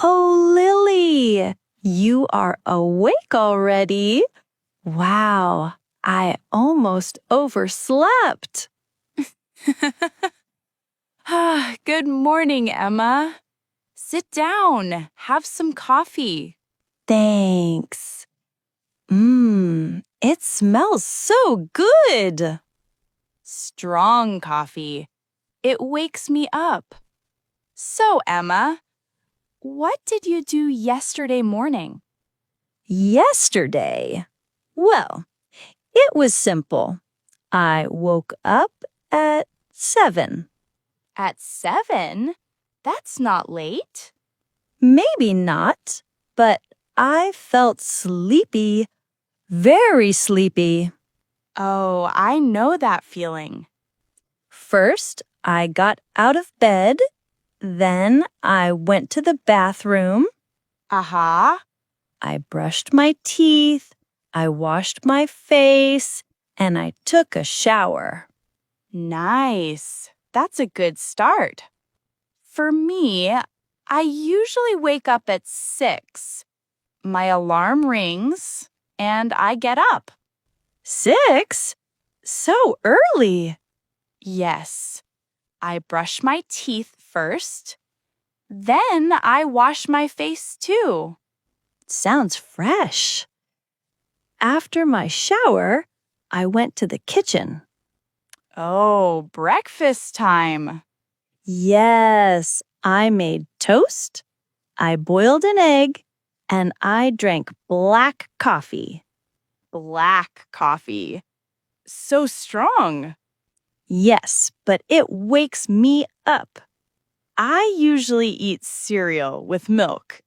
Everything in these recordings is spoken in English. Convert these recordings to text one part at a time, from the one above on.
Oh, Lily, you are awake already. Wow, I almost overslept. Good morning, Emma. Sit down. Have some coffee. Thanks. It smells so good. Strong coffee. It wakes me up. So, Emma, what did you do yesterday morning? Yesterday? Well, it was simple. I woke up at 7. At 7? That's not late. Maybe not, but I felt sleepy, very sleepy. Oh, I know that feeling. First, I got out of bed. Then I went to the bathroom. Aha. I brushed my teeth. I washed my face. And I took a shower. Nice. That's a good start. For me, I usually wake up at 6. My alarm rings, and I get up. 6? So early. Yes, I brush my teeth first. Then I wash my face too. Sounds fresh. After my shower, I went to the kitchen. Oh, breakfast time. Yes, I made toast. I boiled an egg. And I drank black coffee. Black coffee. So strong. Yes, but it wakes me up. I usually eat cereal with milk.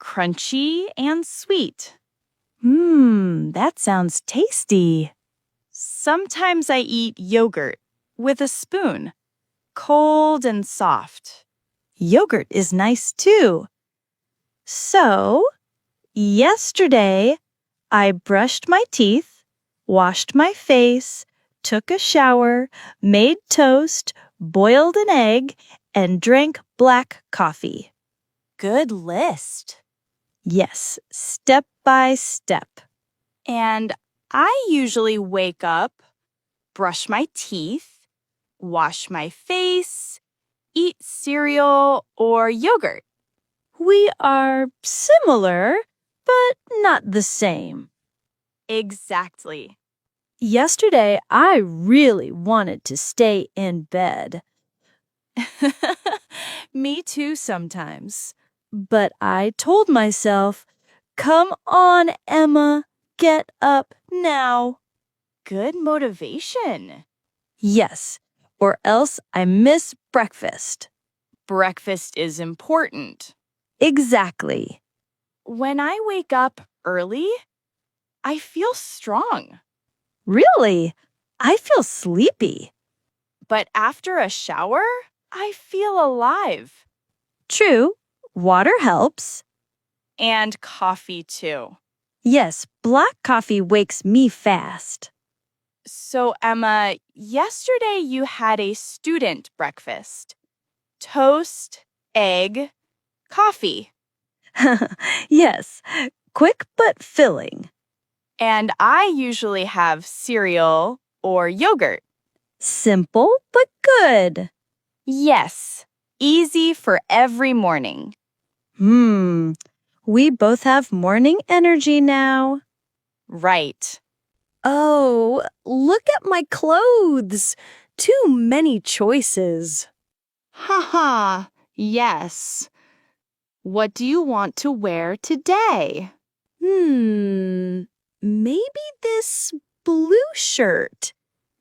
Crunchy and sweet. That sounds tasty. Sometimes I eat yogurt with a spoon. Cold and soft. Yogurt is nice too. So, yesterday, I brushed my teeth, washed my face, took a shower, made toast, boiled an egg, and drank black coffee. Good list. Yes, step by step. And I usually wake up, brush my teeth, wash my face, eat cereal or yogurt. We are similar, but not the same. Exactly. Yesterday, I really wanted to stay in bed. Me too sometimes. But I told myself, come on, Emma, get up now. Good motivation. Yes, or else I miss breakfast. Breakfast is important. Exactly. When I wake up early, I feel strong. Really? I feel sleepy. But after a shower, I feel alive. True, water helps. And coffee too. Yes, black coffee wakes me fast. So, Emma, yesterday you had a student breakfast. Toast, egg, coffee. Yes, quick but filling. And I usually have cereal or yogurt. Simple but good. Yes, easy for every morning. We both have morning energy now. Right. Oh, look at my clothes. Too many choices. Haha, yes. What do you want to wear today? Maybe this blue shirt.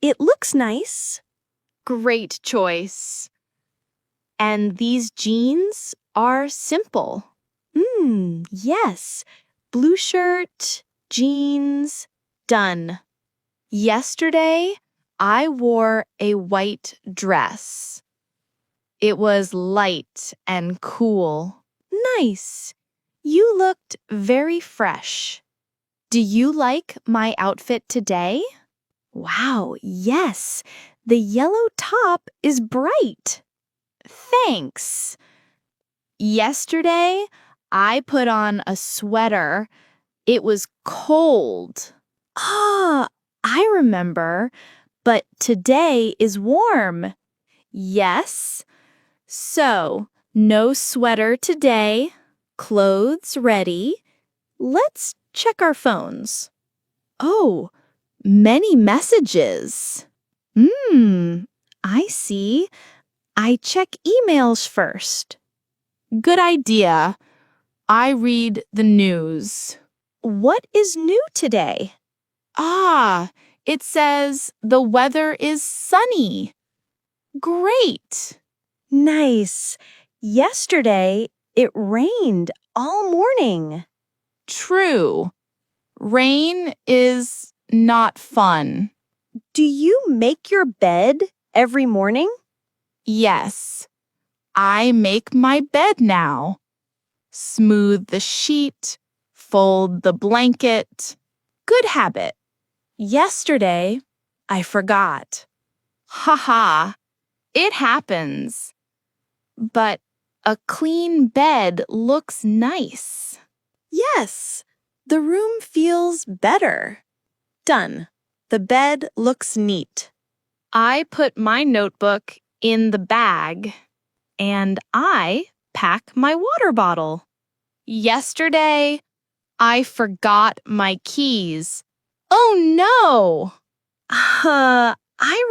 It looks nice. Great choice. And these jeans are simple. Yes. Blue shirt, jeans, Done. Yesterday, I wore a white dress. It was light and cool. nice. You looked very fresh. Do you like my outfit today? Wow, yes. The yellow top is bright. Thanks. Yesterday, I put on a sweater. It was cold. Ah, I remember. But today is warm. Yes. So, no sweater today. Clothes ready. Let's check our phones. Oh, many messages. I see. I check emails first. Good idea. I read the news. What is new today? Ah, it says the weather is sunny. Great. Nice. Yesterday, it rained all morning. True. Rain is not fun. Do you make your bed every morning? Yes. I make my bed now. Smooth the sheet, fold the blanket. Good habit. Yesterday, I forgot. Haha, it happens. But a clean bed looks nice. Yes, the room feels better. Done. The bed looks neat. I put my notebook in the bag, and I pack my water bottle. Yesterday, I forgot my keys. Oh no! I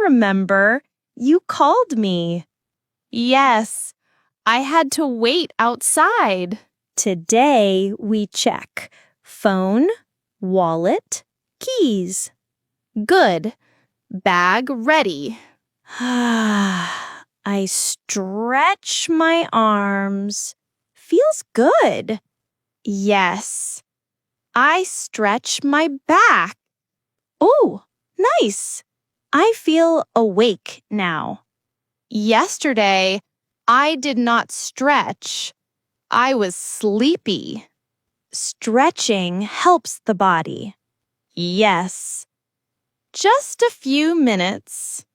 remember. You called me. Yes, I had to wait outside. Today we check phone, wallet, keys. Good. Bag ready. I stretch my arms. Feels good. Yes. I stretch my back. Oh, nice. I feel awake now. Yesterday, I did not stretch. I was sleepy. Stretching helps the body. Yes. Just a few minutes.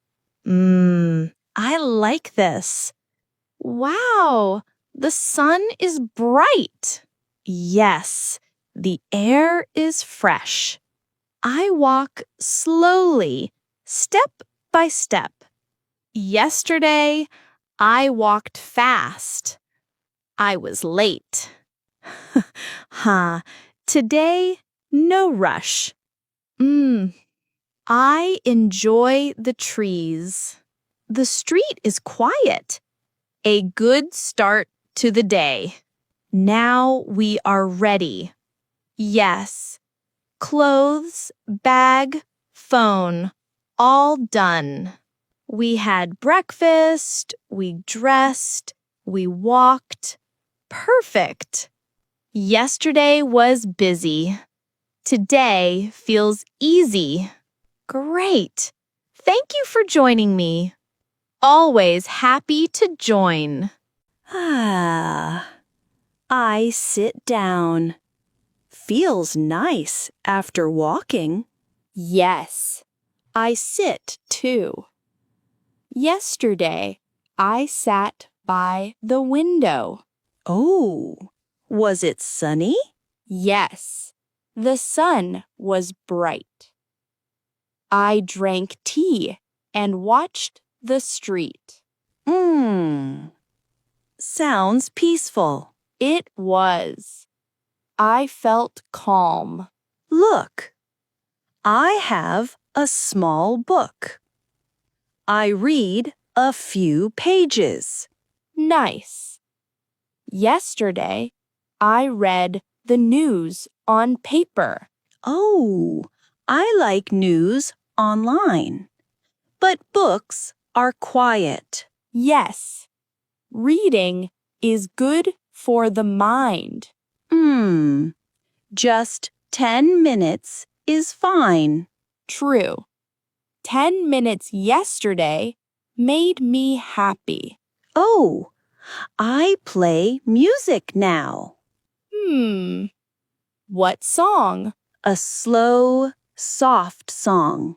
I like this. Wow, the sun is bright. Yes, the air is fresh. I walk slowly, step by step. Yesterday, I walked fast. I was late. Today, no rush. I enjoy the trees. The street is quiet. A good start to the day. Now we are ready. Yes. Clothes, bag, phone, all done. We had breakfast, we dressed, we walked. Perfect. Yesterday was busy. Today feels easy. Great. Thank you for joining me. Always happy to join. I sit down. Feels nice after walking. Yes, I sit too. Yesterday, I sat by the window. Oh, was it sunny? Yes, the sun was bright. I drank tea and watched the street. Sounds peaceful. It was. I felt calm. Look, I have a small book. I read a few pages. Nice. Yesterday, I read the news on paper. Oh, I like news online. But books are quiet. Yes, reading is good for the mind. Just 10 minutes is fine. True. 10 minutes yesterday made me happy. Oh, I play music now. What song? A slow, soft song.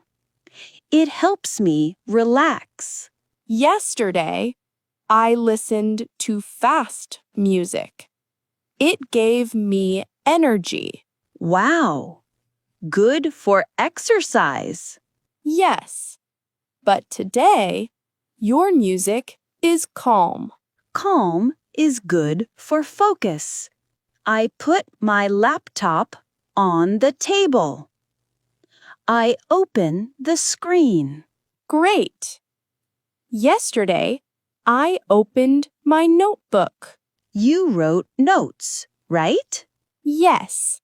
It helps me relax. Yesterday, I listened to fast music. It gave me energy. Wow. Good for exercise. Yes, but today, your music is calm. Calm is good for focus. I put my laptop on the table. I open the screen. Great. Yesterday, I opened my notebook. You wrote notes, right? Yes,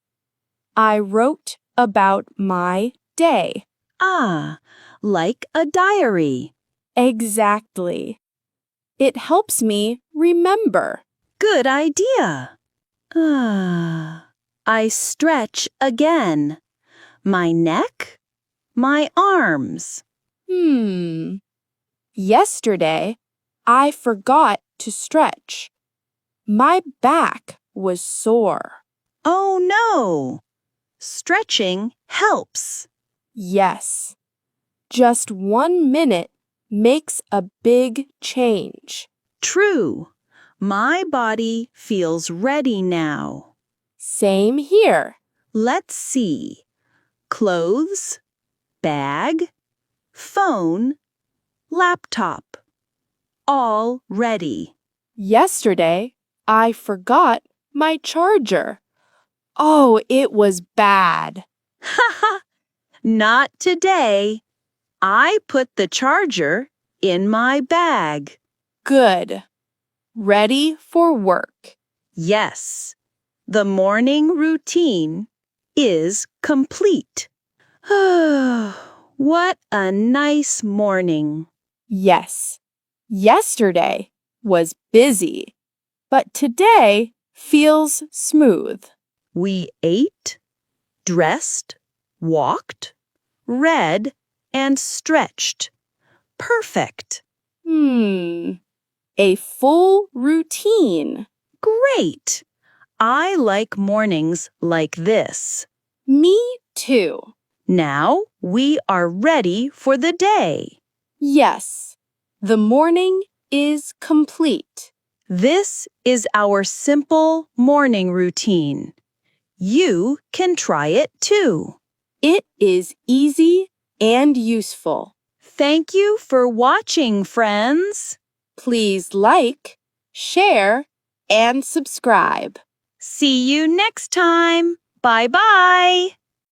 I wrote about my day. Ah, like a diary. Exactly. It helps me remember. Good idea. Ah, I stretch again. My neck, my arms. Yesterday, I forgot to stretch. My back was sore. Oh no! Stretching helps. Yes, just 1 minute makes a big change. True. My body feels ready now. Same here. Let's see. Clothes, bag, phone, laptop. All ready. Yesterday, I forgot my charger. Oh, it was bad. Haha, not today. I put the charger in my bag. Good. Ready for work. Yes, the morning routine is complete. What a nice morning. Yes, yesterday was busy, but today feels smooth. We ate, dressed, walked, read, and stretched. Perfect. A full routine. Great. I like mornings like this. Me too. Now we are ready for the day. Yes, the morning is complete. This is our simple morning routine. You can try it too. It is easy and useful. Thank you for watching, friends. Please like, share, and subscribe. See you next time. Bye-bye.